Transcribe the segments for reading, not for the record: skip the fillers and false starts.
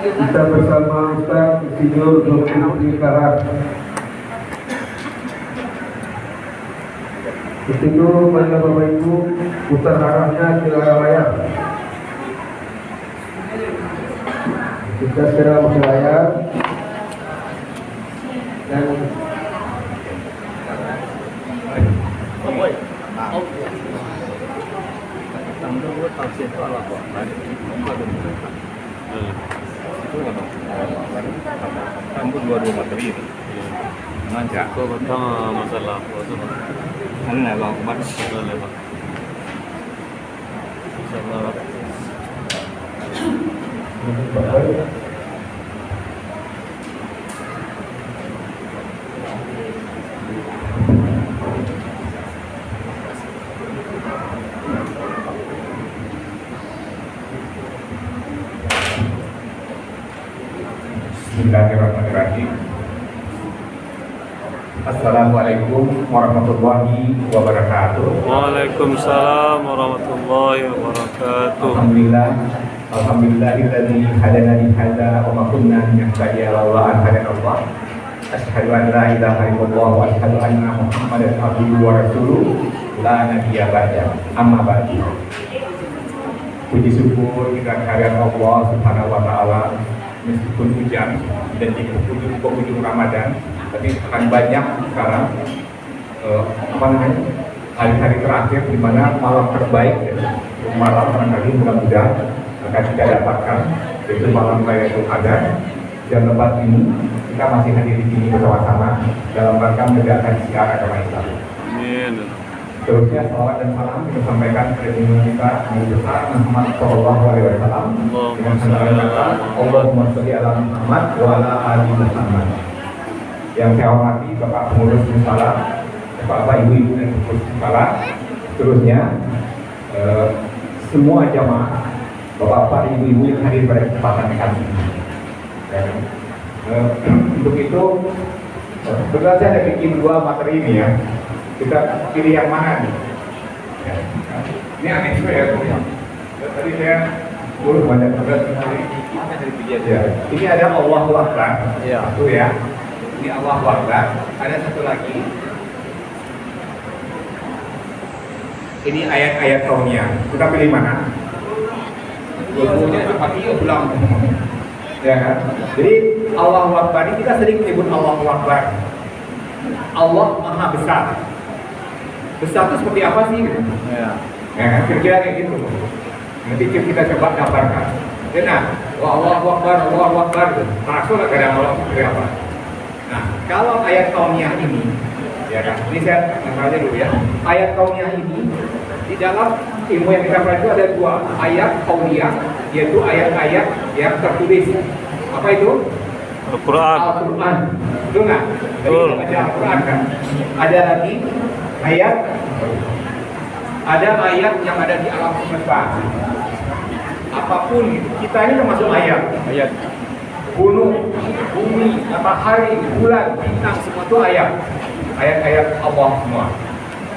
Kita bersama Ustaz Insinyur Zulkifli Karat. Itu pada Bapak Ibu putar arahnya ke arah layar. Kita segera ke layar dan dua materi ini. Manja. Kau pertama masalah apa tu? Mana bang? Mana? Boleh bang. Insyaallah. Bismillahirrahmanirrahim. Assalamualaikum warahmatullahi wabarakatuh. Waalaikumsalam warahmatullahi wabarakatuh. Alhamdulillahilladzi hadana li hadza wa ma kunna linahtadiya laula an hadana Allah. Asyhadu an la ilaha illallah wa asyhadu anna Muhammadan abduhu wa rasuluh la nabiyya ba'da. Amma ba'du. Puji syukur kita kehadirat Allah Subhanahu wa taala. Meskipun hujan dan di penghujung Ramadan, tapi akan banyak sekarang hari-hari terakhir di mana malam terbaik malam barangkali mudah-mudahan akan kita dapatkan, yaitu malam Lailatul Qadar. Dan tempat ini kita masih hadir di sini bersama-sama dalam rangka menegakkan syiar agama Islam. Amin. Terusnya salawat dan salam kita sampaikan kepada junjungan kita Nabi besar Muhammad Shallallahu Alaihi Wasallam dengan sandaran kata Allahumma sholli ala Muhammad wa ala ali Muhammad. Yang saya hormati Bapak Pengurus Musala, Bapak Ibu-ibu dan Pengurus Musala, terusnya semua jamaah Bapak Ibu-ibu yang hadir pada kesempatan kali ini. Untuk itu, sebenarnya saya ada bikin dua materi ini ya. Kita pilih yang mana nih? Ya. Ini aneh juga ya, tadi saya banyak ya. Ini ada Allahu Akbar, satu ya. Ini Allahu Akbar. Ada satu lagi. Ini ayat-ayat kaumnya. Kita pilih mana? Dua-duanya seperti ulang. Ya kan? Jadi Allahu Akbar ini kita sering menyebut Allahu Akbar. Allah Maha Besar. Besar itu seperti apa sih? Ya, kira-kira kayak gitu. Nanti kita coba gambarkan. Nah, Allahu Akbar, Allahu Akbar. Rasul ada Allah seperti apa? Nah, kalau ayat kauniyah ini, ya kan? Ini saya aja dulu ya. Ayat kauniyah ini di dalam ilmu yang kita pelajari itu ada dua ayat kauniyah, yaitu ayat-ayat yang tertulis. Apa itu? Al-Quran. Al-Quran. Betul nggak? Jadi kita baca Al-Quran kan. Ada lagi ayat, ada ayat yang ada di alam semesta. Apapun kita ini termasuk ayat. Ayat. Gunung, bumi, matahari, bulan, bintang, semua itu ayat. Ayat-ayat Allah semua.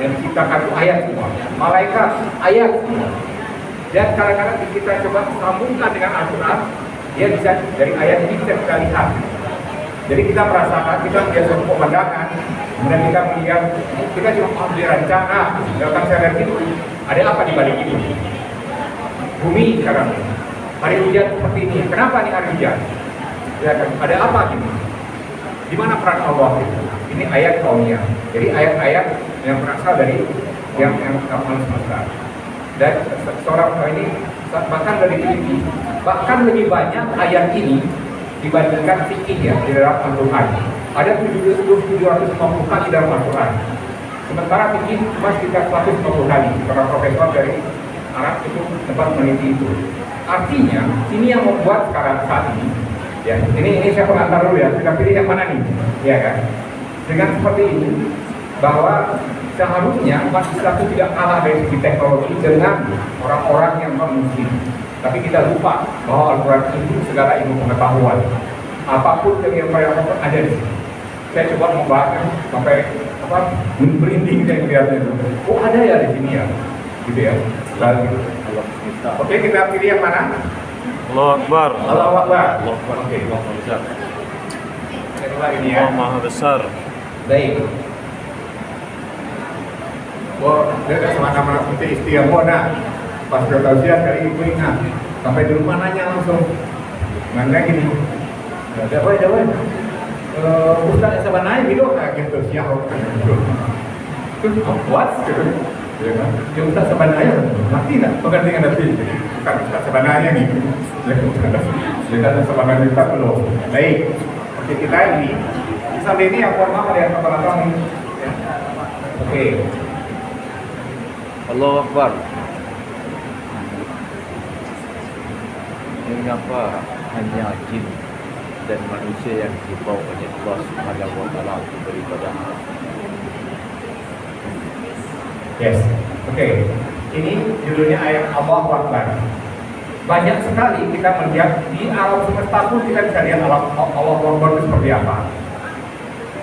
Yang diciptakan itu ayat semua. Malaikat, ayat semua. Dan kadang-kadang kita coba sambungkan dengan Al-Quran, dia bisa dari ayat ini bisa kita lihat. Jadi kita merasakan, kita melihat suatu pemandangan, kemudian kita melihat, kita cuma rencana, dalam sadar itu, ada apa di balik itu? Bumi sekarang, hari hujan seperti ini. Kenapa nih hari hujan? Ya kan, ada apa gitu? Di mana peran Allah itu? Ini ayat kauniyah. Jadi ayat-ayat yang berasal dari yang alam semesta. Dan seorang ini bahkan lebih tinggi, bahkan lebih banyak ayat ini dibandingkan fikih ya di dalam Al-Quran. Ada 750 kali dalam Al-Quran. Sementara fikih cuma sekitar 150 kali. Para profesor dari Arab itu tempat meneliti itu. Artinya ini yang membuat sekarang saat ini, ya ini saya pengantar dulu ya. Kita pilih yang mana nih, ya kan? Dengan seperti ini bahwa seharusnya umat Islam itu tidak kalah dari segi teknologi dengan orang-orang yang non-muslim. Tapi kita lupa bahwa Al-Quran itu segala ilmu pengetahuan. Apapun yang ada di sini. Saya coba membahas sampai merinding saya melihatnya itu. Oh ada ya di sini ya, gitu ya. Lalu, oke kita pilih yang mana? Allahu Akbar. Allahu Akbar. Allahu Akbar. Oke. Allahu besar. Kedua ini ya. Allah Maha besar. Baik. Oh, dia kan semacam seperti istiamu nah. Pas bertausiah kali ibu ingat. Sampai di rumah nanya langsung. Nanya gini. Ada apa? Ustaz yang sebenarnya video kayak gitu siang. What? Ya kan? Ya Ustaz sebenarnya mati tak? Bukan dengan nanti. Bukan Ustaz sebenarnya nih. Ya kan sebenarnya kita belum. Baik. Oke, kita ini sampai ini yang formal ada yang kepala kami. Ya. Oke. Allahu Akbar. Mengapa hanya jin dan manusia yang dibawa oleh Allah Subhanahu wa taala untuk beribadah? Yes. Oke. Ini judulnya ayat Allahu Akbar. Banyak sekali kita melihat di alam semesta pun kita bisa lihat alam Allahu Akbar itu seperti apa.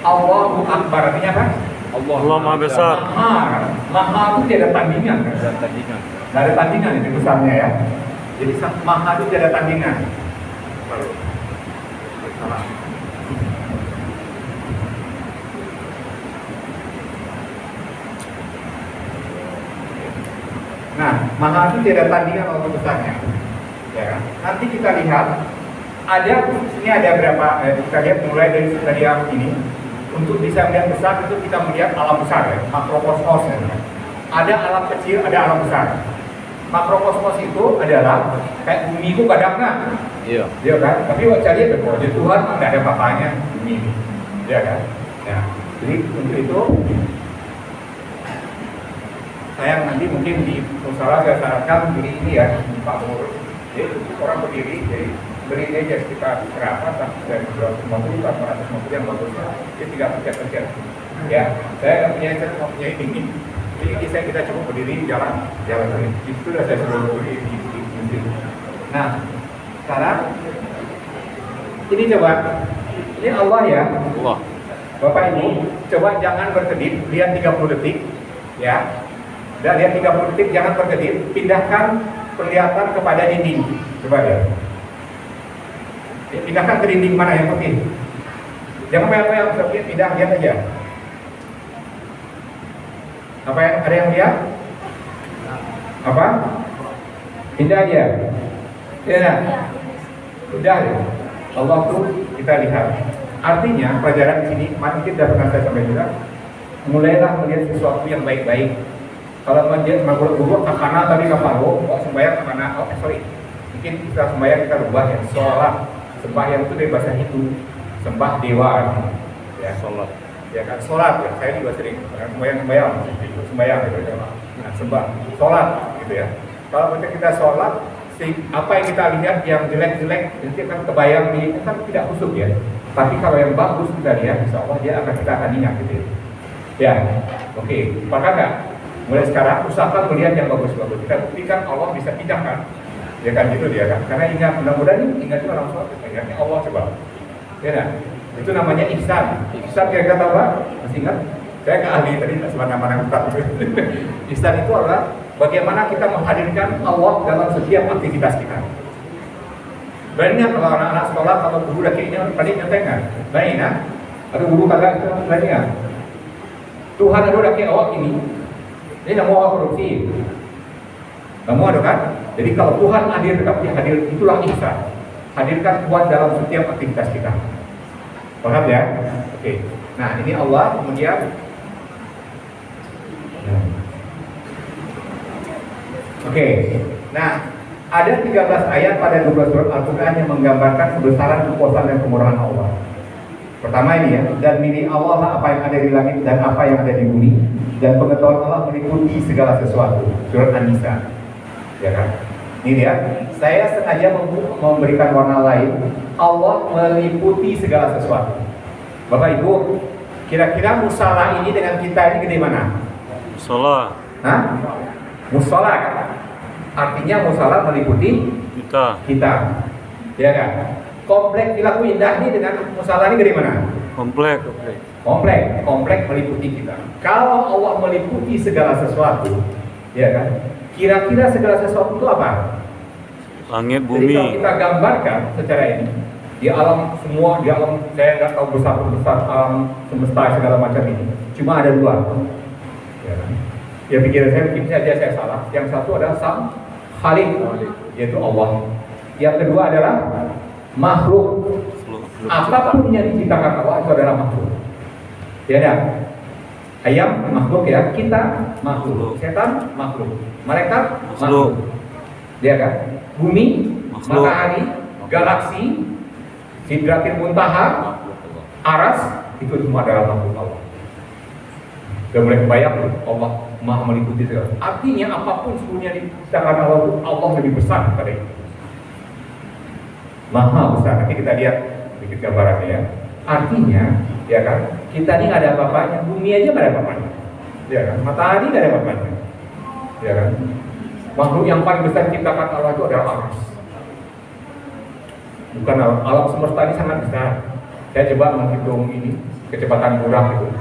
Allahu Akbar artinya apa? Allah Maha besar. Maha itu tidak ada tandingan. Dan tandingan. Tidak ada tandingan itu besarnya ya. Jadi Maha itu tidak ada tandingan. Nah, Maha itu tidak ada tandingan Allah besarnya. Ya, nanti kita lihat ini ada berapa? Kita lihat mulai dari stadium ini. Untuk bisa melihat besar itu kita melihat alam besar ya, makrokosmos ya. Ada alam kecil, ada alam besar. Makrokosmos itu adalah kayak bumi itu kadangnya, Iya. ya kan? Tapi waktu lihat bahwa di Tuhan nggak ada apa-apanya bumi ini, ya kan? Ya. Jadi untuk itu saya nanti mungkin di musalah saya sarankan ini ya Pak Pengurus, jadi orang berdiri, jadi beri aja sekitar berapa dari 250 atau 150 yang bagusnya itu 3% ya. Saya punya ini jadi saya kita coba berdiri jalan tadi itu sudah saya suruh berdiri di. Nah sekarang ini coba ini Allah ya Allah. Bapak Ibu coba jangan berkedip, lihat 30 detik ya, dan lihat 30 detik jangan berkedip, pindahkan penglihatan kepada dinding coba ya. Pindahkan ke dinding mana yang penting. Jangan apa-apa yang pindah, lihat aja. Apa yang ada yang lihat? Apa? Pindah aja. Ya, sudah ya. Allah tuh kita lihat. Artinya pelajaran di sini, mungkin sudah pernah saya sampaikan juga. Mulailah melihat sesuatu yang baik-baik. Kalau melihat maghrib karena tadi kapalo, sembahyang karena mungkin kita sembahyang kita rubah ya, sholat. Sembahyang itu dari bahasa Hindu, sembah dewa, ya sholat, ya kan sholat ya. Saya juga sering sembahyang gitu ya. Nah, sembah, sholat gitu ya. Kalau kita sholat, apa yang kita lihat yang jelek-jelek itu kan kebayang di kan tidak khusyuk ya. Tapi kalau yang bagus kita lihat, insya Allah dia kita akan ingat gitu. Ya, oke. Maka enggak? Mulai sekarang usahakan melihat yang bagus-bagus. Kita buktikan Allah bisa pindahkan. Ya kan gitu dia kan, karena ingat mudah-mudahan ini ingat juga langsung ingatnya Allah coba, ya kan? Itu namanya ihsan. Ihsan kira-kira tahu apa? Masih ingat? Saya nggak ahli tadi tak sempat nama Ustaz. Ihsan itu adalah bagaimana kita menghadirkan Allah dalam setiap aktivitas kita. Banyak kalau anak-anak sekolah kalau guru lagi ini tadi nyetengan, lain kan? Ada guru kagak itu lain kan? Tuhan ada lagi awak ini nama awak korupsi. Kamu ada kan? Jadi kalau Tuhan hadir, itulah ihsan. Hadirkan Tuhan dalam setiap aktivitas kita. Paham ya? Oke. Nah ini Allah kemudian. Oke. Nah ada 13 ayat pada 12 surat Al-Quran yang menggambarkan kebesaran, kekuasaan dan kemurahan Allah. Pertama ini ya, dan milik Allah lah apa yang ada di langit dan apa yang ada di bumi, dan pengetahuan Allah meliputi segala sesuatu. Surat An-Nisa. Ya kan? Ini dia, saya sengaja memberikan warna lain. Allah meliputi segala sesuatu. Bapak Ibu, kira-kira musalah ini dengan kita ini gede mana? Musalah. Hah? Musalah kan? Artinya musalah meliputi kita. Ya kan? Komplek Vilaku Indah ini dengan musalah ini gede mana? Komplek. Komplek meliputi kita. Kalau Allah meliputi segala sesuatu, ya kan? Kira-kira segala sesuatu itu apa? Langit, Jadi kalau bumi. kita gambarkan secara ini, di alam semua, di alam saya nggak tahu besar alam semesta segala macam ini, cuma ada dua. Ya, kan? Ya pikiran saya mungkin saja saya salah. Yang satu adalah Sang Khalik, yaitu Allah. Yang kedua adalah makhluk. Apapun yang diciptakan Allah itu adalah makhluk. Ya kan? Ayam makhluk ya, kita makhluk, setan makhluk, malaikat makhluk. Ya kan? Bumi, Makhluk. matahari, galaksi, Sidratil Muntaha, Aras, itu semua adalah makhluk Allah. Sudah mulai kebayang Allah Maha meliputi segala. Artinya apapun sebenarnya diciptakan Allah lebih besar daripada itu. Maha besar. Nanti kita lihat sedikit gambarannya ya. Artinya, ya kan, kita ini nggak ada apa-apanya. Bumi aja nggak ada apa-apanya. Ya kan, matahari nggak ada apa-apanya. Ya kan, makhluk yang paling besar diciptakan Allah itu adalah Aras. Bukan alam semesta ini sangat besar. Saya coba menghitung ini kecepatan burak itu.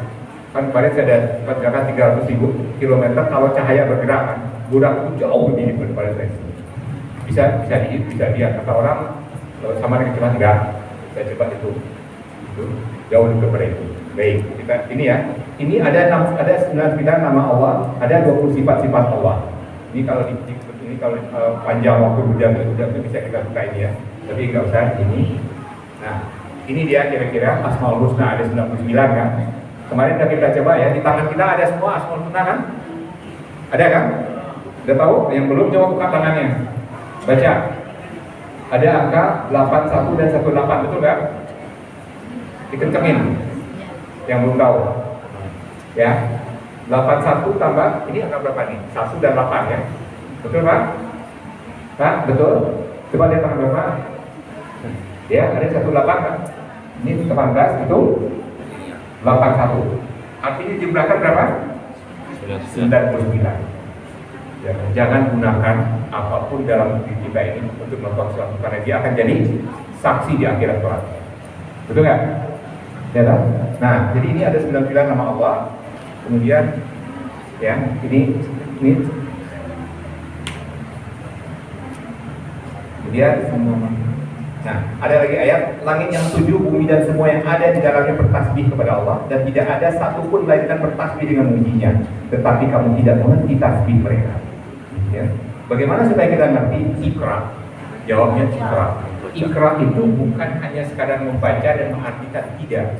Kan kemarin saya ada pergerakan 300.000 km kalau cahaya bergerak kan. Burak itu jauh lebih daripada saya. Bisa lihat kata orang sama dengan cuma 3. Saya coba itu jauh lebih daripada itu. Baik, kita ini ya. Ini ada 9 nama Allah, ada 20 sifat-sifat Allah. Ini kalau panjang waktu berjam-jam bisa kita buka ini ya. Tapi nggak usah ini. Nah, ini dia kira-kira Asmaul Husna ada 99 kan. Kemarin udah kita coba ya, di tangan kita ada semua Asmaul Husna kan? Ada kan? Udah tahu? Yang belum coba buka tangannya. Baca. Ada angka 81 dan 18, betul kan? Dikencengin. Yang belum tahu. Ya. 81 tambah ini angka berapa nih? 1 dan 8 ya. Betul Pak? Pak, betul? Coba lihat tanggal berapa? Ya, ada 18 kan? Ini 18 itu 81. Artinya jumlahkan berapa? 99. Ya, jangan gunakan apapun dalam diri kita ini untuk melakukan sesuatu karena dia akan jadi saksi di akhirat kelak. Betul nggak? Ya kan? Nah, jadi ini ada 99 nama Allah. Kemudian ya, ini kemudian nah, ada lagi ayat, langit yang 7, bumi dan semua yang ada di dalamnya bertasbih kepada Allah, dan tidak ada satupun melainkan bertasbih dengan mujinya, tetapi kamu tidak mengerti tasbih mereka. Ya. Bagaimana supaya kita ngerti? Ikra. Jawabnya ikra. Ikra itu bukan hanya sekadar membaca dan mengartikan, tidak.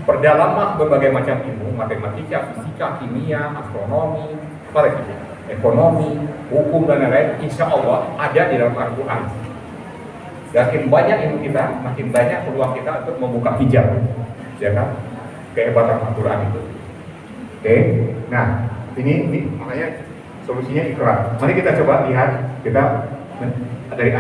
Perdalamlah berbagai macam ilmu, matematika, fisika, kimia, astronomi, apalagi ekonomi, hukum dan lain-lain, insya Allah ada di dalam Al-Quran. Makin banyak ilmu kita, makin banyak peluang kita untuk membuka hijab, ya kan? Kehebatan Al-Quran itu. Oke, nah ini makanya solusinya ikrar. Mari kita coba lihat, kita dari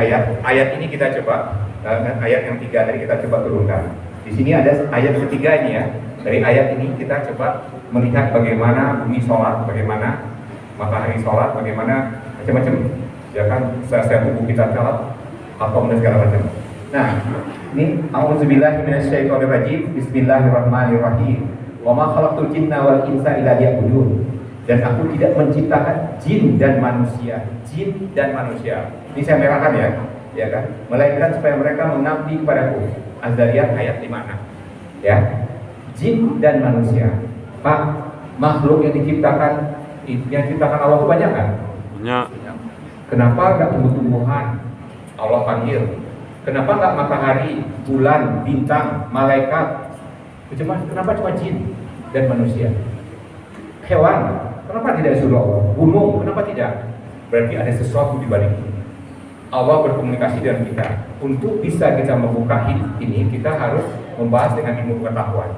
ayat ini kita coba, dan ayat yang 3 tadi kita coba turunkan. Di sini ada ayat ketiga ini ya. Dari ayat ini kita coba melihat bagaimana bumi sholat, bagaimana matahari sholat, bagaimana macam-macam, ya kan, sel-sel tubuh kita sholat, atom dan segala macam. Nah, ini auzubillahi minasyaitonirrajim. Bismillahirrahmanirrahim. Wa ma khalaqtul jinna wal insa illa liya'budun. Dan aku tidak menciptakan jin dan manusia. Jin dan manusia. Ini saya merahkan ya kan? Melainkan supaya mereka mengabdi kepadaku. Az-Zariyat ayat 5. Ya. Jin dan manusia. Pak, makhluk yang diciptakan Allah itu banyak kan? Banyak. Kenapa enggak tumbuh-tumbuhan? Allah panggil. Kenapa enggak matahari, bulan, bintang, malaikat? Kenapa cuma jin dan manusia? Hewan, kenapa tidak suruh Allah? Gunung, kenapa tidak? Berarti ada sesuatu di balik ini. Allah berkomunikasi dengan kita. Untuk bisa kita membuka hidup ini, kita harus membahas dengan ilmu pengetahuan.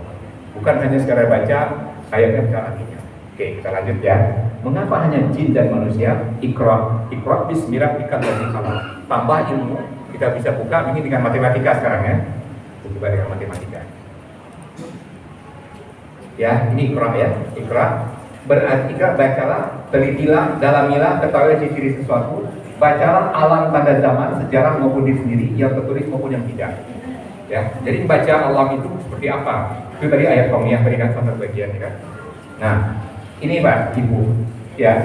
Bukan hanya sekadar baca ayatnya baca artinya. Oke, kita lanjut ya. Mengapa hanya jin dan manusia? Ikra bismillahirrahmanirrahim. Tambah ilmu, kita bisa buka ini dengan matematika sekarang ya. Coba dengan matematika. Ya, ini ikra ya. Ikra berarti bacalah, telitilah, dalamilah, ketahui ciri-ciri sesuatu. Bacalah alam tanda zaman, sejarah maupun diri sendiri, yang tertulis maupun yang tidak. Ya, jadi baca alam itu seperti apa? Itu tadi ayat Qomiyah tadi kan satu bagian kan. Nah, ini Pak, Ibu, ya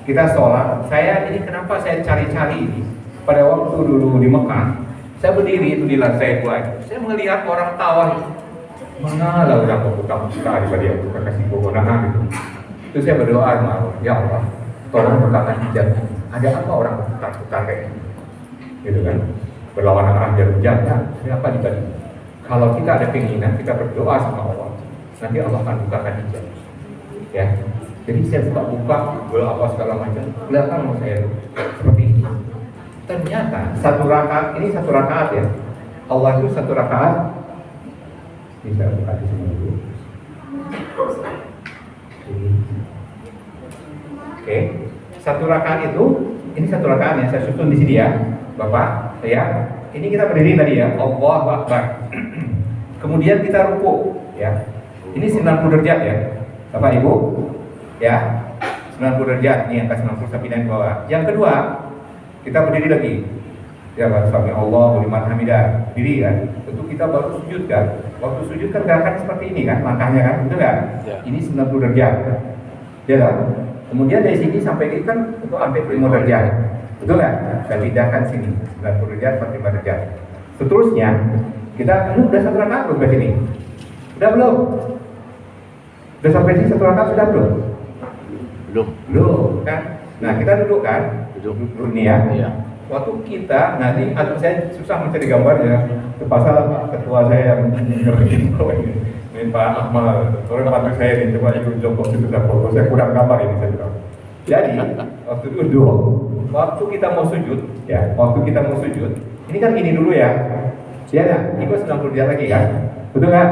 kita sholat. Saya ini kenapa saya cari-cari ini? pada waktu dulu di Mekah, saya berdiri itu di lantai 2, saya melihat orang tawaf. Mana lah orang berputar sekali pada dia bukan kasih kewenangan gitu. Itu saya berdoa sama Allah, ya Allah, tolong bukakan hijab. Ada apa orang berputar kayak gitu kan? Berlawanan arah jarum jam, siapa dibagi? Kalau kita ada keinginan, kita berdoa sama Allah, nanti Allah akan bukakan hijab. Ya, jadi saya buka Google apa segala macam, kelihatan sama saya seperti ini. Ternyata satu rakaat ya. Allah itu satu rakaat. Bisa buka di sini dulu. Oke, satu rakaat itu, ini satu rakaat ya, saya susun di sini ya, Bapak. Ya, ini kita berdiri tadi ya, Allahu Akbar. Kemudian kita ruku, ya. Ini 90 derajat ya, Bapak Ibu. Ya, 90 derajat, ini angka 90 sampai di bawah. Yang kedua, kita berdiri lagi. Ya, sami Allah liman hamidah. Diri kan. Tentu kita baru sujud kan. Waktu sujud kan gerakan seperti ini kan, langkahnya kan, betul kan? Ya. Ini 90 derajat. Ya kan? Kemudian dari sini sampai ini kan untuk sampai 5 derajat. Betul kan? Saya pindahkan sini 90 derajat 45 derajat. Seterusnya, kita ini udah satu rakaat belum ke sini? Udah belum? Udah sampai sini satu rakaat sudah belum? Belum kan? Nah, kita duduk kan? Duduk nih ya. Iya. Waktu kita nanti, saya susah mencari gambarnya. Pasal ketua saya yang ngerti ini Pak Ahmad, orang bantu saya ini coba ikut jongkok itu saya foto, saya kurang gambar ini saya bilang. Jadi waktu duduk, waktu kita mau sujud, ya, waktu kita mau sujud, ini kan gini dulu ya, ya, ikut 90 derajat lagi kan, betul kan?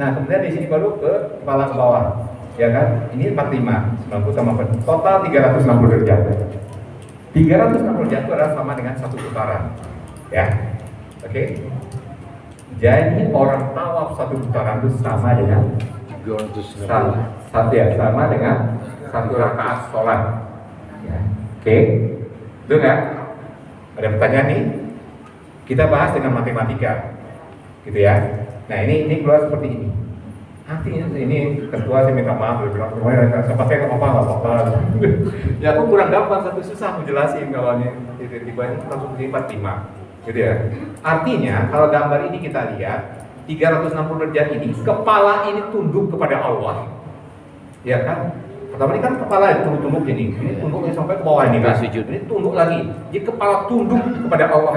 Nah kemudian di sini baru ke kepala ke bawah, ya kan? Ini 45, 90 sama total 360 derajat. 360 derajat itu adalah sama dengan satu putaran, ya, oke? Jadi orang tawaf satu putaran itu sama dengan sama dengan satu rakaat sholat. Ya. Oke, itu nggak? Ada pertanyaan nih? Kita bahas dengan matematika, gitu ya. Nah ini keluar seperti ini. Artinya ini ketua saya minta maaf, dia bilang saya pakai nggak apa-apa. Ya aku kurang gampang, satu susah menjelasin kalau ini tiba-tiba ini langsung di 45. Gitu ya. Artinya kalau gambar ini kita lihat 360 derajat ini, kepala ini tunduk kepada Allah. Ya kan? Pertama ini kan kepala itu tunduk ini tunduknya sampai ke bawah ini kan. Ini tunduk lagi. Jadi kepala tunduk kepada Allah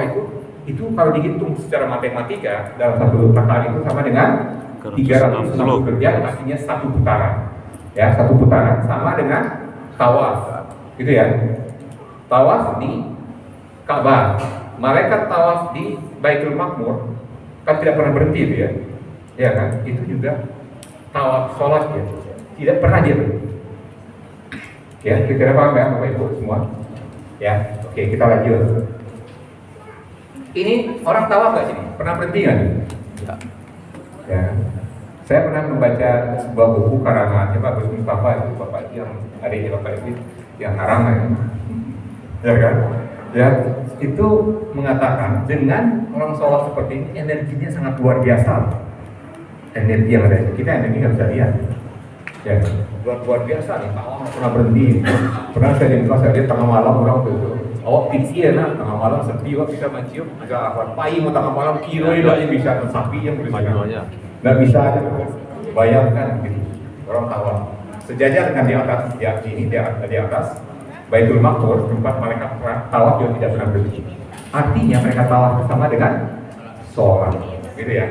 itu kalau dihitung secara matematika dalam satu rakaat itu sama dengan 360 derajat, artinya satu putaran. Ya, satu putaran sama dengan tawaf. Gitu ya. Tawaf di Ka'bah. Malaikat tawaf di Baitul Maqmur kan tidak pernah berhenti itu ya, ya kan? Itu juga tawaf sholat ya, tidak pernah dia berhenti. Ya, kira-kira paham ya Bapak Ibu semua? Ya, oke kita lanjut. Ini orang tawaf nggak sini? Pernah berhenti nggak? Tidak. Ya, saya pernah membaca sebuah buku karangannya Pak Gus Mustafa, itu Bapak yang adiknya Bapak Ibu yang haram ya kan? Ya, itu mengatakan dengan orang sholat seperti ini energinya sangat luar biasa. Energi yang ada di kita, energi nggak bisa lihat. Ya, luar biasa nih. Pernah berhenti. Pernah saya di kelas, saya lihat tengah malam orang itu. Awak pikir nah tengah malam sepi, awak bisa mencium agak apa? Pai mau tengah malam kilo ini bisa sapi yang bisa. Nggak bisa aja. Bayangkan gitu. Orang tawaf sejajar dengan di atas, ya ini di atas. Baitul Maqmur, tempat mereka tawaf juga tidak pernah berhenti. Artinya mereka tawaf bersama dengan sholat, gitu ya.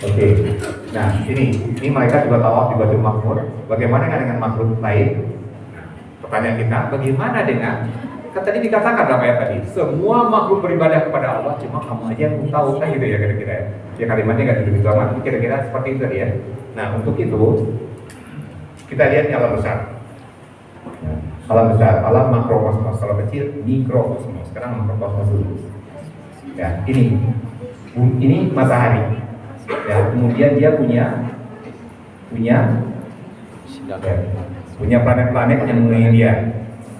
Oke. Nah ini mereka juga tawaf di Baitul Maqmur. Bagaimana dengan makhluk lain? Pertanyaan kita, bagaimana dengan? Kan tadi dikatakan apa ya tadi? Semua makhluk beribadah kepada Allah, cuma kamu aja yang tahu kan gitu ya kira-kira. Ya kalimatnya nggak begitu amat, kira-kira seperti itu ya. Nah untuk itu kita lihat yang alam besar. Alam besar, alam makrokosmos, kalau kecil mikrokosmos, sekarang makrokosmos dulu. Ya, ini matahari. Ya, kemudian dia punya planet-planet yang mengelilingi dia.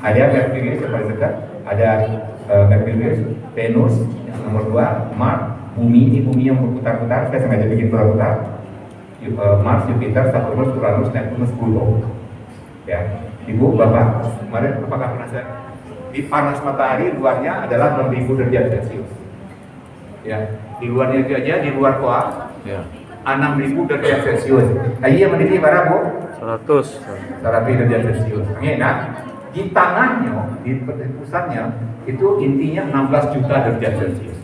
Ada Merkurius yang paling dekat, ada Merkurius, Venus yang nomor 2, Mars, Bumi, ini bumi yang berputar-putar. Saya sengaja bikin putar-putar. Mars, Jupiter, Saturnus, Uranus, Neptunus, Pluto. Ya. Ibu, Bapak, kemarin apakah pernah saya di panas matahari luarnya adalah 6.000 derajat Celcius. Ya, di luarnya itu aja, di luar toa Ya. 6.000 derajat Celcius. Iya meniti berapa? 100. 100 derajat Celcius. Nah, di tengahnya, di pusatnya itu intinya 16 juta derajat Celcius.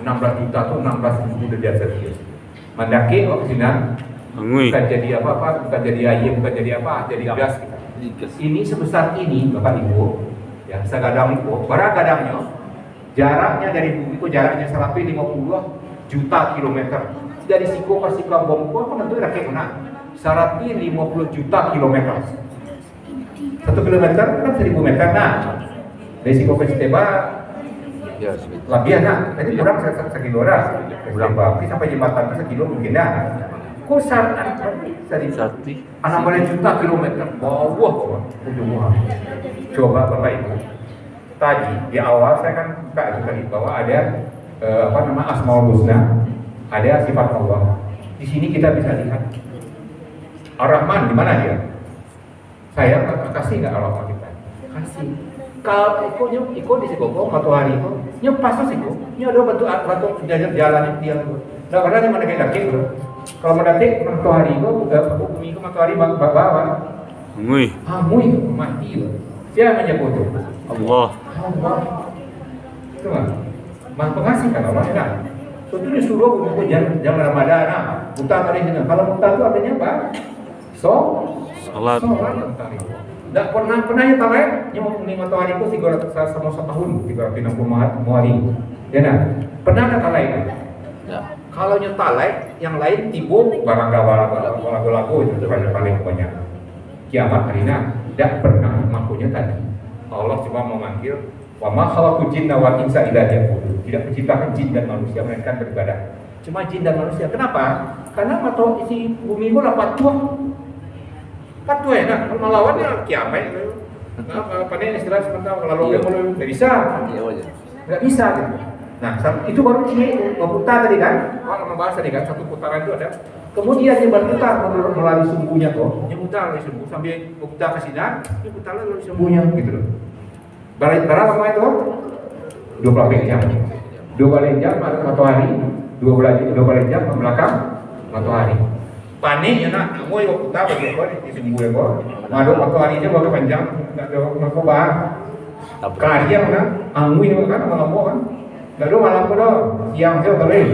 16 juta atau 16.000 derajat Celcius. Mendaki oksigen Angui. bukan jadi apa-apa, bukan jadi air, bukan jadi apa, jadi gas. Ini sebesar ini, Bapak Ibu, ya, segadang itu, berapa gadangnya? Jaraknya dari bumi itu jaraknya 150 juta kilometer. Dari Siko ke Sikambong itu apa tentu rakyat mana? 150 juta kilometer. 1 kilometer kan 1000 meter. Nah, dari Siko ke Steba Ya, seperti lebih nah, jadi kurang sekilo dah. Kurang berapa? Sampai jembatan ke sekilo mungkin dah. Kok Sati. 60 juta kilometer bawah ujung. Coba Bapak Ibu. Tadi di awal saya kan buka itu tadi bahwa ada Asmaul Husna, ada sifat Allah. Di sini kita bisa lihat Ar-Rahman di mana dia? Saya kasih nggak Allah kita? Kasih. Kalau ikut di Sikoko matahari itu, pas itu, ada batu jalan dia. Nggak pernah yang mana kayak daki. Kalau mendatik matahari itu, bumi itu matahari bawah. Angui. Amui mati loh. Siapa menyebut itu? Allah. Allah. Itu kan? Maha pengasih kan Allah kan? Itu disuruh untuk jam Ramadan. Nah, buta tadi sini. Kalau buta itu artinya apa? Salat. Tidak pernah ya talek. Yang ini matahari itu 300 sama setahun, 360 hari. Ya nah, pernah ada talek? Ya. Kalau nyetalek, yang lain tibo barang lagu itu paling banyak. Kiamat harina tidak pernah makunya tadi. Allah cuma memanggil wa ma khalaqul jinna wal insa illa liya'budun. Tidak menciptakan jin dan manusia melainkan beribadah. Cuma jin dan manusia. Kenapa? Karena matahari isi bumi itu lah patuh. Patuh ya, nah melawan ya kiamat. Apa nih istilah sebentar lalu nggak bisa. Nggak bisa gitu. Nah, itu baru ini berputar tadi kan? Kalau membahas tadi kan, satu putaran itu ada. Kemudian dia berputar melalui sumbunya kok. Dia putar melalui sumbu sambil berputar ke sini, dia putar melalui sumbunya gitu loh. Berapa lama itu? 24 jam. 24 jam matahari, 12 jam ke belakang matahari. Panik ya nak, mau berputar bagi kok di sumbu ya kok. Masuk mataharinya baru panjang, nggak ada makobar. Karya mana? Angui kan, ngomong kan? Lalu malam itu siang saya boleh.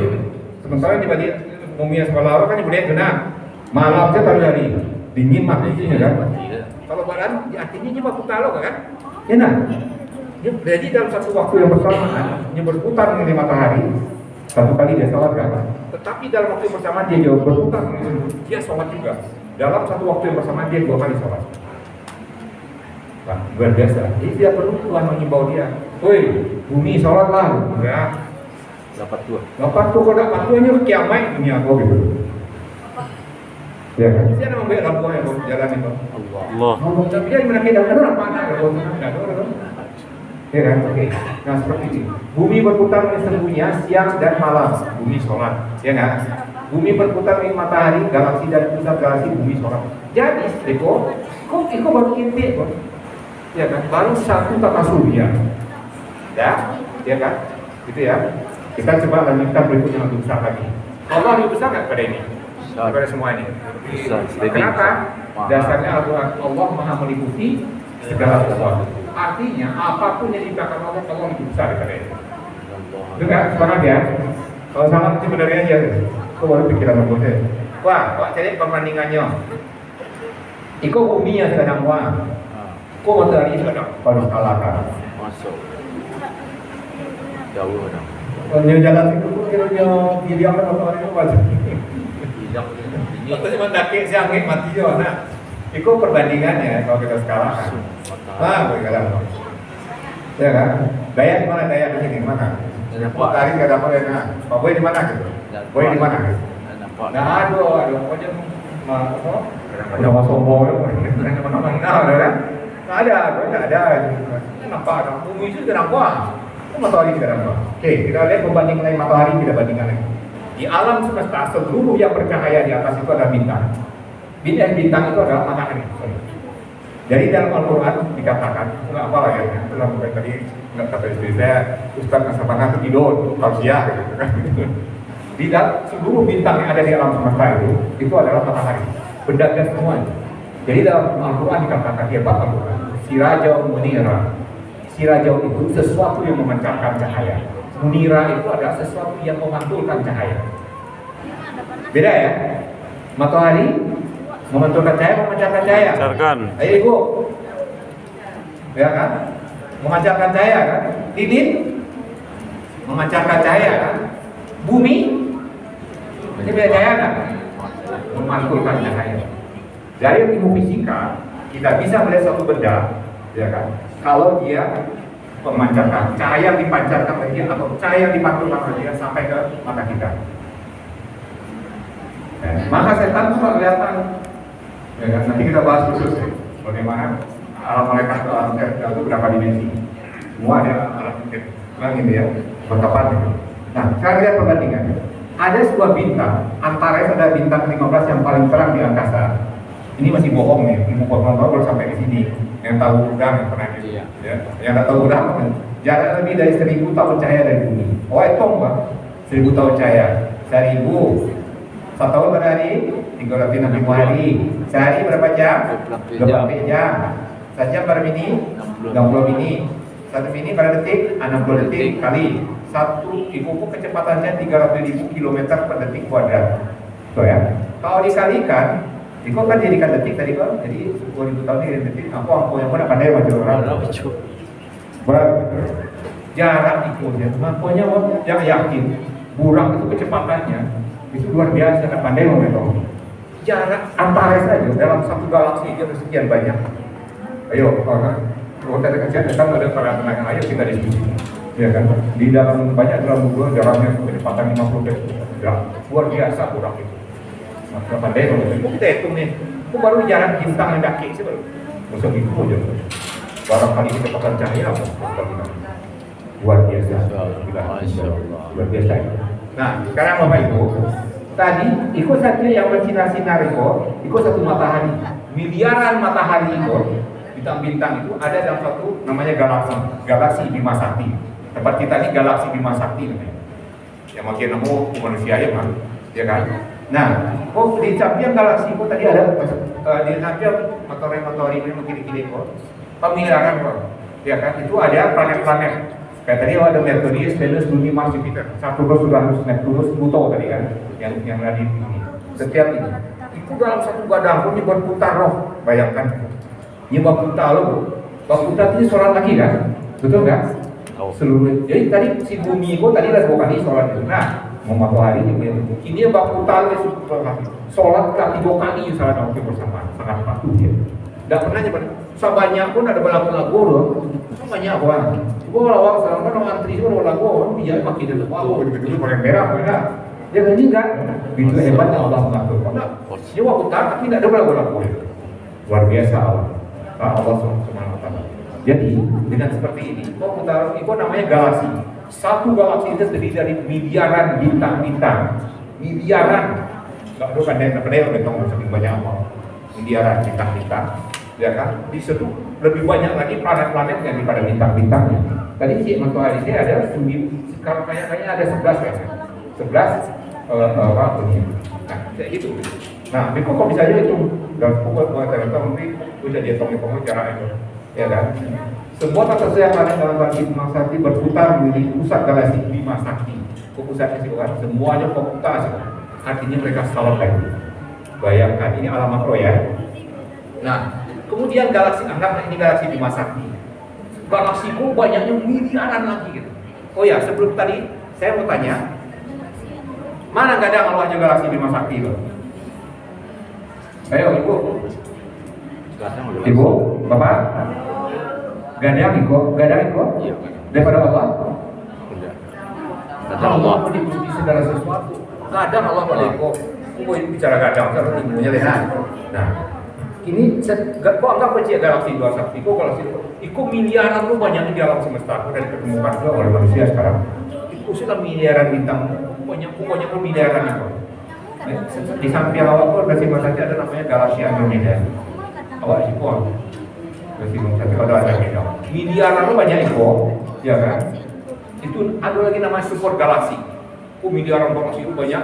Sementara di balik mumia sekolah kan boleh kena. Malam saya taruh hari dingin matinya kan. Kalau badan artinya cuma putar lo kan? Ya nah. Jadi dalam satu waktu yang bersamaan dia berputar mengenai matahari. Satu kali dia sholat kan. Tetapi dalam waktu yang bersamaan dia jauh berputar mengenai dia sholat juga. Dalam satu waktu yang bersamaan dia 2 kali sholat. Luar biasa. Jadi tidak perlu Tuhan mengimbau dia. Woi, bumi sholatlah. Enggak. Dapat dua. Kalau dapat dua ini kiamat dunia kau gitu. Ya kan? Siapa yang membayar lampu yang jalan itu? Allah. Tapi dia mana kita ada apa ada kalau nggak ada. Ya kan? Oke. Nah seperti ini. Bumi berputar sesungguhnya siang dan malam. Bumi sholat. Ya kan? Bumi berputar di matahari, galaksi dan pusat galaksi bumi sholat. Jadi, Eko baru inti kok. Ya kan, baru satu tata surya, ya kan, gitu ya. Kita coba lanjutkan berikutnya lebih besar lagi. Allah lebih besar nggak pada ini, pada semua ini? Kenapa? Dasarnya Allah maha meliputi segala sesuatu. Artinya apapun yang diciptakan Allah lebih besar daripada ini. Dengar, semangat ya. Kalau sama itu benar aja. Kau baru pikiran saya. Wah, cari perbandingannya. Iko bumi yang sedang kok matahari sekarang harus kalahkan. Masuk. Jauh dah. Kalau jalan itu kira-kira didiamkan matahari itu wajib. Katanya mendaki siang mati juga. Nah, itu perbandingannya kalau kita sekarang. Bagaimana? Ya kan? Daya di mana? Daya di sini mana? Matahari nggak dapat ya. Nah, Pak Boy di mana gitu? Boy di mana? Nah, aduh, pokoknya apa? Sombong, mana-mana, kan? Nggak ada. Kenapa? Bumi itu tidak nampak. Matahari tidak nampak. Oke, kita lihat pembanding lain matahari, kita bandingkan lagi. Di alam semesta seluruh yang bercahaya di atas itu adalah bintang. Bintang itu adalah matahari. Jadi dalam Al-Quran dikatakan, nggak apa lah ya, dalam tadi nggak kata istri saya, Ustaz Nasabana itu tidur, tausiah gitu kan. Di dalam seluruh bintang yang ada di alam semesta itu adalah matahari, benda gas semuanya. Jadi dalam Al-Quran dikatakan, ya Pak Al-Quran, sirajau munira. Sirajau itu sesuatu yang memancarkan cahaya. Munira itu adalah sesuatu yang memantulkan cahaya. Beda ya? Matahari memantulkan cahaya, memancarkan cahaya. Memancarkan. Ayo ibu, ya kan? Memancarkan cahaya kan? Lilin memancarkan cahaya kan? Bumi ini beda cahaya kan? Memantulkan cahaya. Dari ilmu fisika kita bisa melihat suatu benda, ya kan? Kalau dia memancarkan cahaya yang dipancarkan oleh dia atau cahaya yang dipantulkan oleh dia sampai ke mata kita. Maka setan itu kelihatan. Ya kan? Nanti kita bahas khusus ya, bagaimana alam malaikat itu alam itu berapa dimensi. Semua ada alam ini ya, berkapan gitu. Nah, sekarang lihat perbandingan. Ada sebuah bintang, Antares ada bintang 15 yang paling terang di angkasa. Ini masih bohong nih, ilmu pengetahuan baru sampai di sini. Yang tahu udang yang pernah gitu, ya. Yang nggak tahu udang kan? Jarak lebih dari 1000 tahun cahaya dari bumi. Oh itu Pak, 1000 tahun cahaya. 1000 1 tahun berapa hari? 365 hari. Sehari berapa jam? 24 jam. Sejam berapa mini? 60 mini. 1 mini berapa detik? 60 detik kali 1 ibu kecepatannya 300.000 km per detik kuadrat. Tuh ya. Kalau dikalikan, Iko kan jadikan detik tadi kok. Jadi 10.000 tahun ini detik. Aku yang mana pandai macam orang. Jarak Iko ya. Makanya yang yakin burang itu kecepatannya itu luar biasa, kan pandai mengetahui jarak Antares saja dalam satu galaksi itu ada sekian banyak. Ayo, kalau kita kecil kan ada para tenaga, ayo kita diskusi, ya kan? Di dalam banyak dalam buku jaraknya kecepatan 50 km, ya, luar biasa kurang itu. Maka pandai mengetahui. Kita hitung nih, itu baru jarak bintang yang daki sih baru. Masuk itu aja. Barangkali kecepatan cahaya apa? Luar biasa. Luar biasa. Nah, sekarang Bapak Ibu, tadi ikut saja yang bersinar-sinar ikut satu matahari, miliaran matahari bintang-bintang itu ada dalam satu namanya galaksi Bima Sakti. Tempat kita ini galaksi Bima Sakti namanya. Yang makin nemu manusia ya kan? Nah, di samping galaksi tadi ada di samping matahari ini kiri-kiri pemilihan ya kan? Itu ada planet-planet. Kayak tadi ada Merkurius, Venus, Bumi, Mars, Jupiter. Saturnus, Uranus, Neptunus, Pluto tadi kan, yang ada di sini. Setiap ini, itu dalam satu badan pun berputar loh. Bayangkan, ini berputar loh. Berputar ini sholat lagi kan, betul nggak? Seluruh. Jadi tadi si Bumi itu tadi ada 2 kali sholat itu. Nah, mau matahari ini, ini berputar sholat kali 2 kali sholat waktu bersama, sangat patuh dia. Tidak pernah nyebar. Sebanyak pun ada lagu-lagu loh. Banyak orang. Gua lawak selama orang antri semua lagu orang biar makin ada lagu begitu pakai merah merah. Ya kan enggak. Itu hebatnya Allah mengatur. Karena dia waktu tapi tidak ada lagu-lagu itu. Luar biasa Allah. Allah Subhanahu wa taala. Jadi dengan seperti ini, putaran itu namanya galaksi. Satu galaksi itu terdiri dari miliaran bintang-bintang. Miliaran. Enggak ada pandai-pandai betul saking banyak apa. Miliaran bintang-bintang. Ya kan, di situ lebih banyak lagi planet-planet yang daripada bintang-bintangnya. Tadi si matahari saya ada sekarang kayaknya ada 11 kan? 11 apa ini? Nah, kayak gitu. Nah, itu kok bisa aja itu dalam pukul ternyata nanti udah dihitung jarak itu, ya kan? Semua tata surya planet dalam bagi Bima Sakti berputar di pusat galaksi Bima Sakti. Pusatnya sih kan, semuanya berputar sih. Artinya mereka salah lagi. Bayangkan ini alamat roh ya. Nah, kemudian galaksi, anggaplah ini galaksi Bima Sakti. Galaksiku banyaknya miliaran lagi gitu. Oh ya, sebelum tadi saya mau tanya, mana nggak ada Allahnya galaksi Bima Sakti itu? Ayo ibu, ibu, bapak, gak ada ibu, daripada Allah. Allah di segala sesuatu. Gak ada Allah pada ibu. Ibu bicara gadang, terus ibunya lihat. Nah. Ini kok anggap aja galaksi Bima Sakti, kok miliaran lu banyak di alam semesta dan ditemukan juga oleh manusia sekarang. Itu sudah miliaran bintang, banyak miliaran itu. Di samping awal itu Bima Sakti ada namanya galaksi Andromeda. Awak sih Meskipun satu kalau ada beda. Miliaran itu banyak Eko, ya kan? Itu ada lagi nama super galaksi. Miliaran galaksi itu banyak.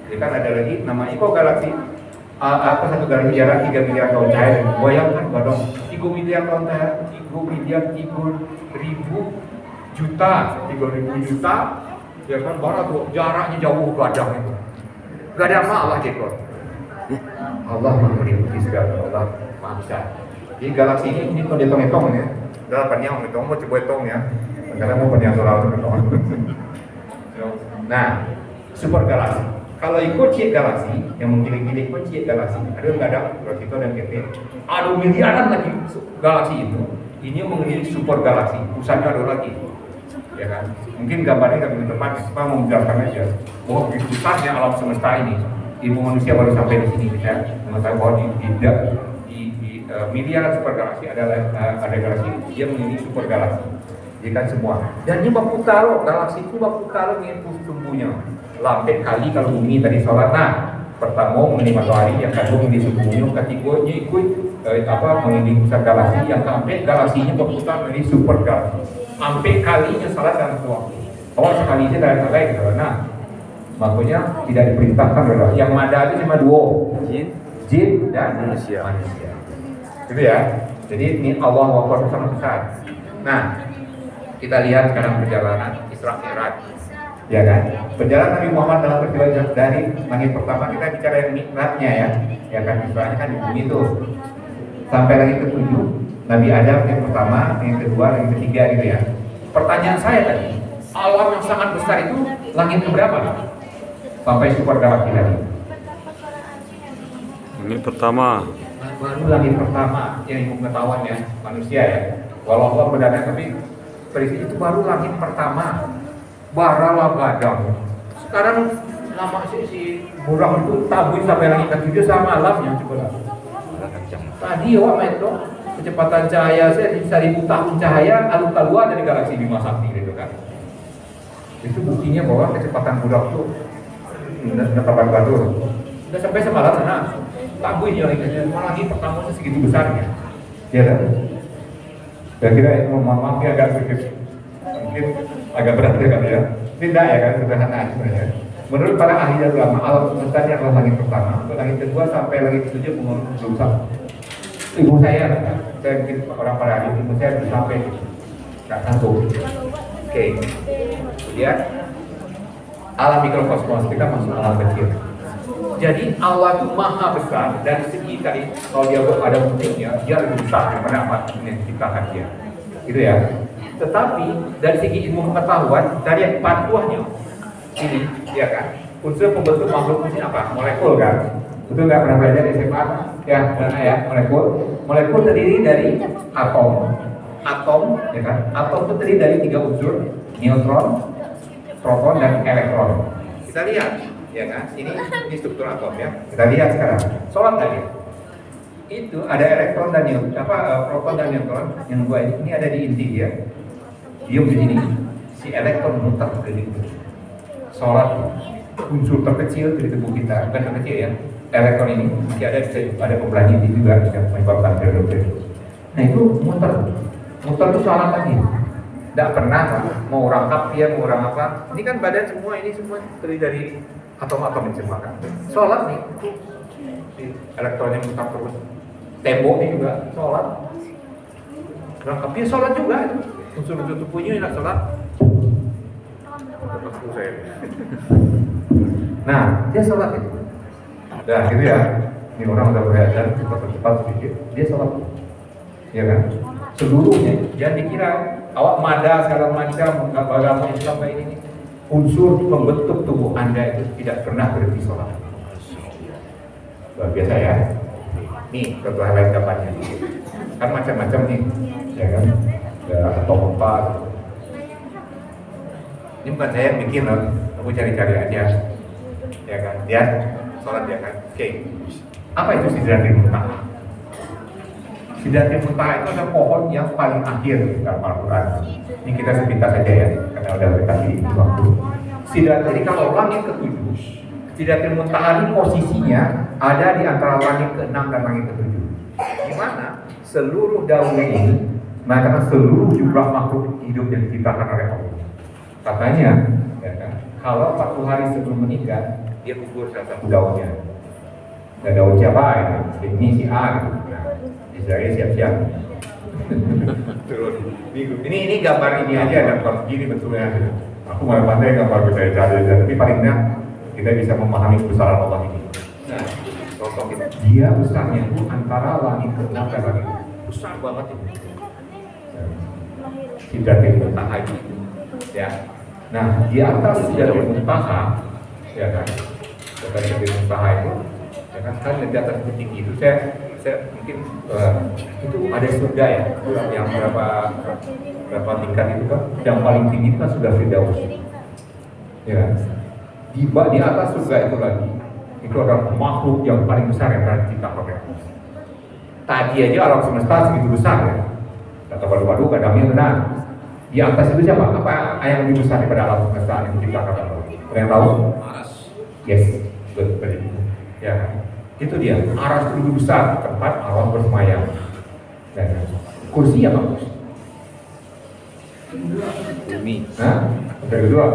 Ya kan ada lagi nama Eko galaksi. Apa satu galaksi jarak 3 miliar tahun cahaya. Bayangkan dong, 3 miliar tahun cahaya, 3 miliar 3.000 juta, 3.000 juta. Ya kan barat tuh jaraknya jauh gadang itu. Gak ada malah gitu. Allah meliputi segala, Allah Maha Besar. Jadi galaksi ini kalau dihitung-hitung ya, delapannya hitung mau coba hitung ya, karena mau pendiam soal hitung. Nah, super galaksi. Kalau ikut cik galaksi, yang memiliki ikut cik galaksi, ada nggak ada Rosito dan KT, ada miliaran lagi galaksi itu. Ini menjadi super galaksi, pusatnya ada lagi, ya kan? Mungkin gambarnya nggak begitu tepat, cuma mau menjelaskan aja bahwa besarnya alam semesta ini. Ilmu manusia baru sampai di sini kita mengetahui bahwa di miliaran super galaksi ada galaksi dia menjadi super galaksi, jadi kan semua. Dan ini berputar loh, galaksi itu berputar mengikuti sumbunya. Lampai kali kalau bumi tadi sholat, nah pertama mengenai matahari, yang kedua mengenai sumbunya, ketiganya ikut mengenai pusat galaksi, yang keempat galaksinya berputar menjadi super galaksi. Sampai kalinya sholat dalam waktu. Awal sekali itu dalam lain gitu. Nah, makanya tidak diperintahkan adalah yang ada itu cuma dua, jin dan manusia. Gitu ya. Jadi ini Allah Akbar sangat besar. Nah, kita lihat sekarang perjalanan Isra Mi'raj, ya kan? Perjalanan Nabi Muhammad dalam perjalanan dari langit pertama, kita bicara yang Mi'rajnya ya kan? Isra'nya kan di bumi itu sampai langit ke-7, Nabi Adam yang pertama, yang kedua, yang ketiga gitu ya. Pertanyaan saya tadi, alam yang sangat besar itu langit keberapa? Sampai super galaksi tadi. Langit pertama. Baru langit pertama yang ilmu pengetahuan ya manusia ya. Walau Allah berdana tapi berisi itu baru langit pertama. Baralah gadang. Sekarang nama si burang itu tabui sampai langit ke-7 sama alamnya coba. Tadi wak metro kecepatan cahaya saya 1000 tahun cahaya lalu keluar dari galaksi Bima Sakti gitu kan. Itu buktinya bahwa kecepatan burang itu kapan baru udah sampai semalam sana tabui dia lagi pertama segitu besarnya ya kan. Saya kira memahami agak sedikit mungkin agak berat ya kan ya, tidak ya kan, sederhana sebenarnya. Menurut para ahli ulama alam semesta yang adalah langit pertama, langit kedua sampai langit ke-7 belum sampai. Ibu saya mungkin orang para ahli ibu saya belum sampai nggak sanggup. Oke, kemudian alam mikrokosmos kita masuk alam kecil. Jadi Allah itu maha besar dari segi tadi kalau dia ada bentuknya dia lebih besar daripada apa yang diciptakan dia, gitu ya. Tetapi dari segi ilmu pengetahuan dari yang patuahnya ini, ya kan, unsur pembentuk makhluk ini apa? Molekul kan? Betul nggak pernah belajar di SMA? Ya, mana ya? Molekul terdiri dari atom, ya kan? Atom itu terdiri dari 3 unsur, neutron, proton dan elektron. Kita lihat, ya kan? Ini struktur atom ya. Kita lihat sekarang. Sholat tadi. Itu ada elektron dan proton dan neutron yang dua ini ada di inti dia. Diam di sini. Si elektron muter keliling. Sholat unsur terkecil di tubuh kita, bukan terkecil ya. Elektron ini masih ada pembelah inti juga yang menyebabkan periode. Nah itu muter itu sholat lagi. Tidak pernah mau orang kapir, mau orang apa. Ini kan badan semua ini semua terdiri dari atom-atom yang semua kan. Sholat nih, elektronnya muter terus. Tembok ini juga sholat. Orang kapir sholat juga itu. Unsur-unsur tubuhnya tidak sholat. Nah, dia sholat itu. Nah, gitu ya. Ini orang udah belajar cepat-cepat sedikit. Dia sholat, ya kan? Seluruhnya. Jangan dikira awak mada segala macam agama Islam kayak ini. Unsur pembentuk tubuh Anda itu tidak pernah berhenti sholat. Luar biasa ya. Nih, contoh lain gambarnya. Kan macam-macam nih, ya kan? Atau apa? Ini bukan saya yang bikin loh, aku cari-cari aja, ya kan? Lihat, sholat ya kan? Oke. Apa itu Sidratil Muntaha? Sidratil Muntaha itu adalah pohon yang paling akhir dalam Al-Quran. Ini kita sepintas saja ya, karena udah berkasih waktu. Jadi kalau langit ke-7, Sidratil Muntaha ini posisinya ada di antara langit ke-6 dan langit ke-7. Gimana? seluruh daun ini mengatakan seluruh jumlah makhluk hidup yang diciptakan oleh Allah. Katanya, ya kan, kalau 40 hari sebelum meninggal, dia gugur salah satu daunnya. Dan daun siapa ya? Ini si A gitu. Nah, Israel siap-siap. Turun. Ini gambar ini aja dan kalau begini betulnya. Aku malah pandai gambar bercari-cari, tapi paling enggak kita bisa memahami kebesaran Allah ini. Nah, contoh kita, dia besarnya itu antara langit ke-6 dan langit besar banget itu. Sidratil Muntaha itu, ya. Nah, di atas Sidratil Muntaha, ya kan, Sidratil Muntaha itu, ya kan di atas tinggi itu saya mungkin itu ada surga ya, yang berapa tingkat itu kan, yang paling tinggi itu kan sudah Firdaus, ya kan. Di atas surga itu lagi, itu adalah makhluk yang paling besar yang pernah diciptakan oleh Allah. Tadi aja alam semesta segitu besar ya. Kata waduh kadangnya benar. Di atas itu siapa? Apa yang lebih besar daripada alam semesta yang diciptakan oleh Allah? Ada yang tahu? Aras. Yes, betul. Ya, itu dia. Aras itu lebih besar tempat Allah bersemayam. Dan kursi apa kursi? Bumi. Nah, yang kedua.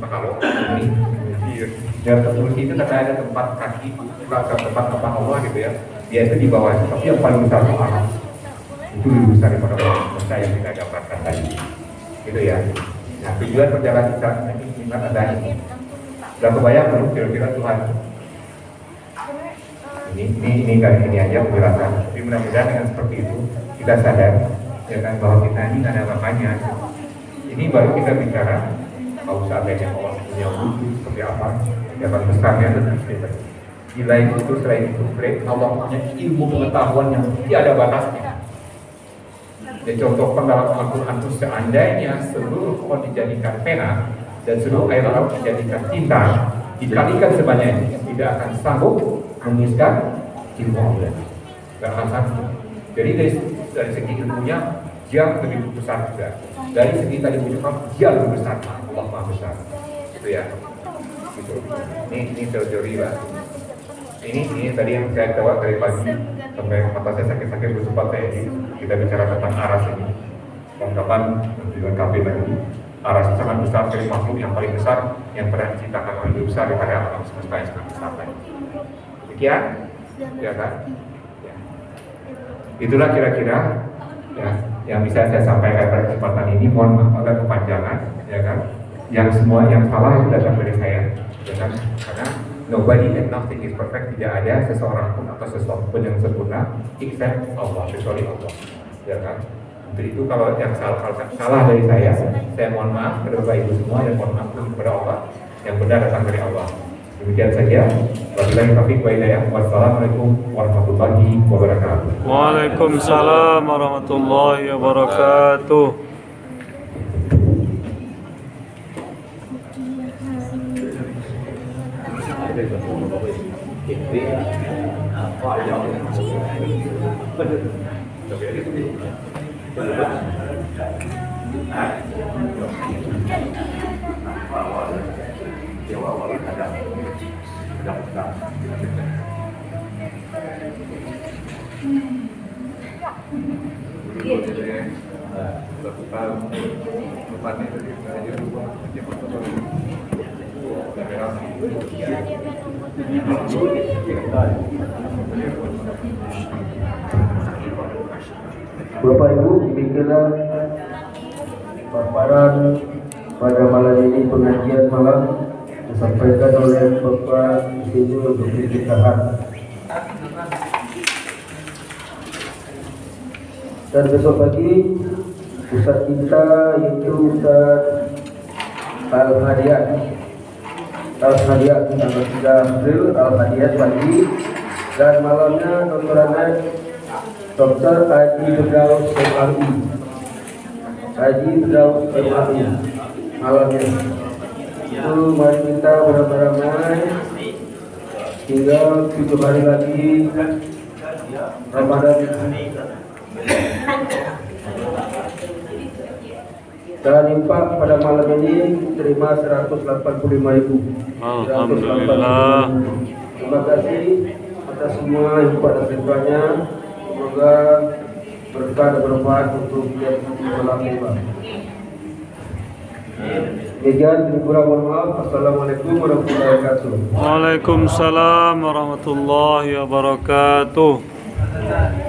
Kalau ini, dan kursi itu kata ada tempat kaki, tempat apa Allah gitu ya. Dia itu di bawah, tapi yang paling besar itu aras. Itu lebih besar daripada alam semesta yang kita dapatkan tadi. Gitu ya. Nah, tujuan perjalanan kita ini ada ini. Sudah kebayang belum kira-kira Tuhan? Ini kali ini aja penjelasan. Tapi mudah-mudahan dengan seperti itu kita sadar ya kan bahwa kita ini nggak ada apa-apanya. Ini baru kita bicara kalau seandainya Allah punya wujud seperti apa, ya kan besarnya dan sebagainya. Nilai itu selain itu, Allah punya ilmu pengetahuan yang tidak ada batasnya. Dan contohkan dalam Al-Quran itu seandainya seluruh pohon dijadikan pena dan seluruh air laut dijadikan tinta, dikalikan sebanyak ini tidak akan sanggup menuliskan ilmu Allah. Tidak akan sanggup. Jadi dari segi ilmunya dia lebih besar juga. Dari segi tadi ucapan dia lebih besar. Allah Maha besar. Itu ya. Gitu. Ini teori lah. Ini tadi yang saya tahu dari pagi sampai mata saya sakit-sakit bersempat kita bicara tentang aras ini. Kapan dengan KB lagi. Aras sangat besar dari makhluk yang paling besar yang pernah diciptakan oleh lebih besar daripada alam semesta yang sangat besar. Demikian, ya kan? Ya. Itulah kira-kira ya yang bisa saya sampaikan pada kesempatan ini. Mohon maaf agak kepanjangan, ya kan? Yang semua yang salah itu datang dari saya, ya kan? Karena nobody and nothing is perfect. Tidak ada seseorang pun atau sesuatu pun yang sempurna except Allah, kecuali Allah, ya kan? Untuk itu kalau yang salah dari saya mohon maaf kepada Bapak Ibu semua dan mohon maaf kepada Allah. Yang benar datang dari Allah. Demikian saja. Wabillahi taufiq wa hidayah. Wassalamualaikum warahmatullahi wabarakatuh. Waalaikumsalam warahmatullahi wabarakatuh. Bapak Ibu, demikianlah paparan pada malam ini, pengajian malam disampaikan oleh Bapak Ibu untuk ditahan. Dan besok pagi Ustaz kita yaitu Ustaz Al-Hadiyat tanggal 3 April Al-Hadiyat pagi, dan malamnya Dr. Anas Dr. Haji Firdaus MRI malamnya. Itu mari kita beramai-ramai, tinggal 7 hari lagi Ramadan. Dan infak pada malam ini terima 185.000. Alhamdulillah. Terima kasih atas semua infak dan sedekahnya. semoga berkah dan bermanfaat untuk yang menerima. Demikian, kurang mohon maaf. Assalamualaikum warahmatullahi wabarakatuh. Waalaikumsalam warahmatullahi wabarakatuh.